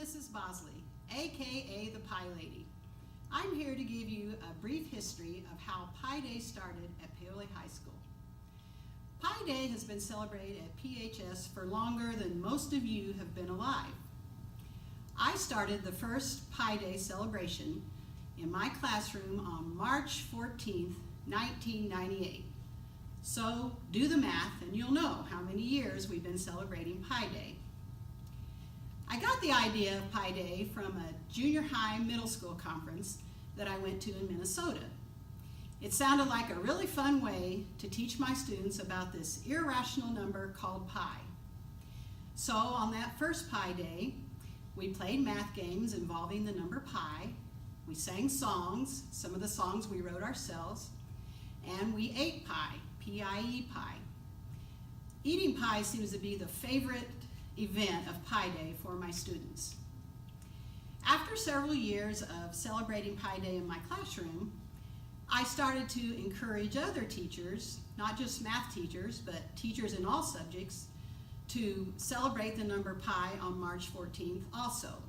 Mrs. Bosley, aka the Pie Lady. I'm here to give you a brief history of how Pi Day started at Paoli High School. Pi Day has been celebrated at PHS for longer than most of you have been alive. I started the first Pi Day celebration in my classroom on March 14th, 1998. So do the math and you'll know how many years we've been celebrating Pi Day. I got the idea of Pi Day from a junior high middle school conference that I went to in Minnesota. It sounded like a really fun way to teach my students about this irrational number called pi. So on that first Pi Day, we played math games involving the number pi, we sang songs, some of the songs we wrote ourselves, and we ate pie, P-I-E pie. Eating pie seems to be the favorite event of Pi Day for my students. After several years of celebrating Pi Day in my classroom, I started to encourage other teachers, not just math teachers, but teachers in all subjects, to celebrate the number pi on March 14th also.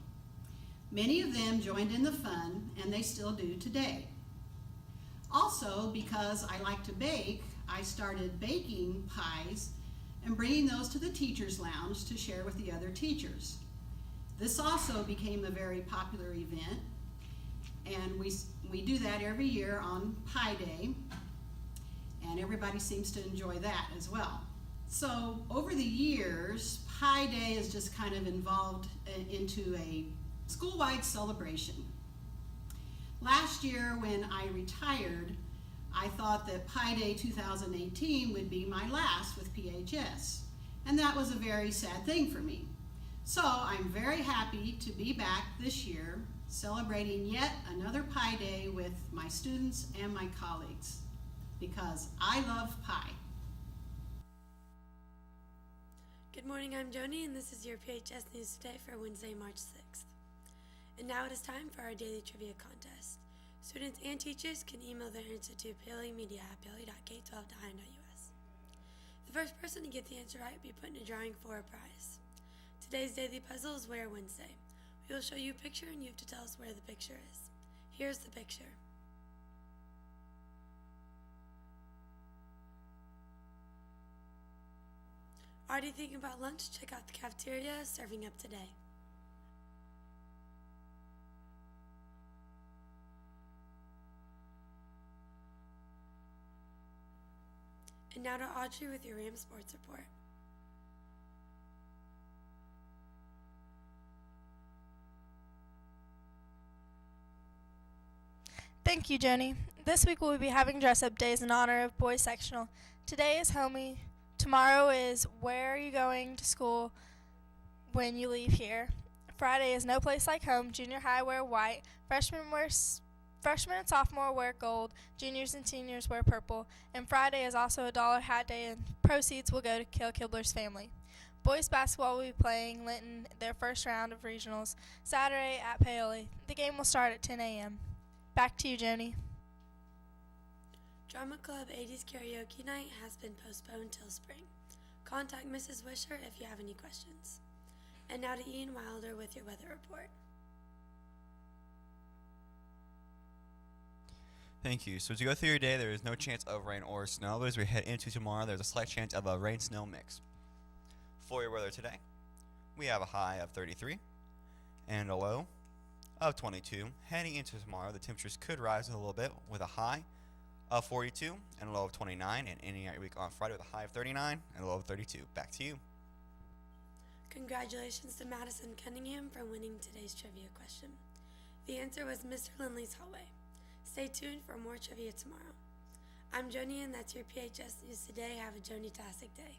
Many of them joined in the fun, and they still do today. Also, because I like to bake, I started baking pies and bringing those to the teacher's lounge to share with the other teachers. This also became a very popular event, and we do that every year on Pi Day, and everybody seems to enjoy that as well. So over the years, Pi Day has just kind of evolved into a school-wide celebration. Last year when I retired, I thought that Pi Day 2018 would be my last with PHS, and that was a very sad thing for me. So I'm very happy to be back this year celebrating yet another Pi Day with my students and my colleagues, because I love pie. Good morning, I'm Joni, and this is your PHS News Today for Wednesday, March 6th. And now it is time for our daily trivia contest. Students and teachers can email their answer to paolimedia@paoli.k12.us. The first person to get the answer right will be put in a drawing for a prize. Today's daily puzzle is Where Wednesday. We will show you a picture and you have to tell us where the picture is. Here's the picture. Already thinking about lunch? Check out the cafeteria serving up today. And now to Audrey with your Rams Sports Report. Thank you, Joni. This week we'll be having dress-up days in honor of boys sectional. Today is Homie. Tomorrow is Where Are You Going to School When You Leave Here. Friday is No Place Like Home. Junior high wear white. Freshmen and sophomore wear gold. Juniors and seniors wear purple. And Friday is also a dollar hat day, and proceeds will go to Cale Kibler's family. Boys basketball will be playing Linton their first round of regionals Saturday at Paoli. The game will start at 10 a.m. Back to you, Joni. Drama Club 80s Karaoke Night has been postponed till spring. Contact Mrs. Wisher if you have any questions. And now to Ian Wilder with your weather report. Thank you. So as you go through your day, there is no chance of rain or snow, but as we head into tomorrow, there's a slight chance of a rain-snow mix. For your weather today, we have a high of 33 and a low of 22. Heading into tomorrow, the temperatures could rise a little bit with a high of 42 and a low of 29, and ending out your week on Friday with a high of 39 and a low of 32. Back to you. Congratulations to Madison Cunningham for winning today's trivia question. The answer was Mr. Lindley's hallway. Stay tuned for more trivia tomorrow. I'm Joni, and that's your PHS News Today. Have a Joni-tastic day.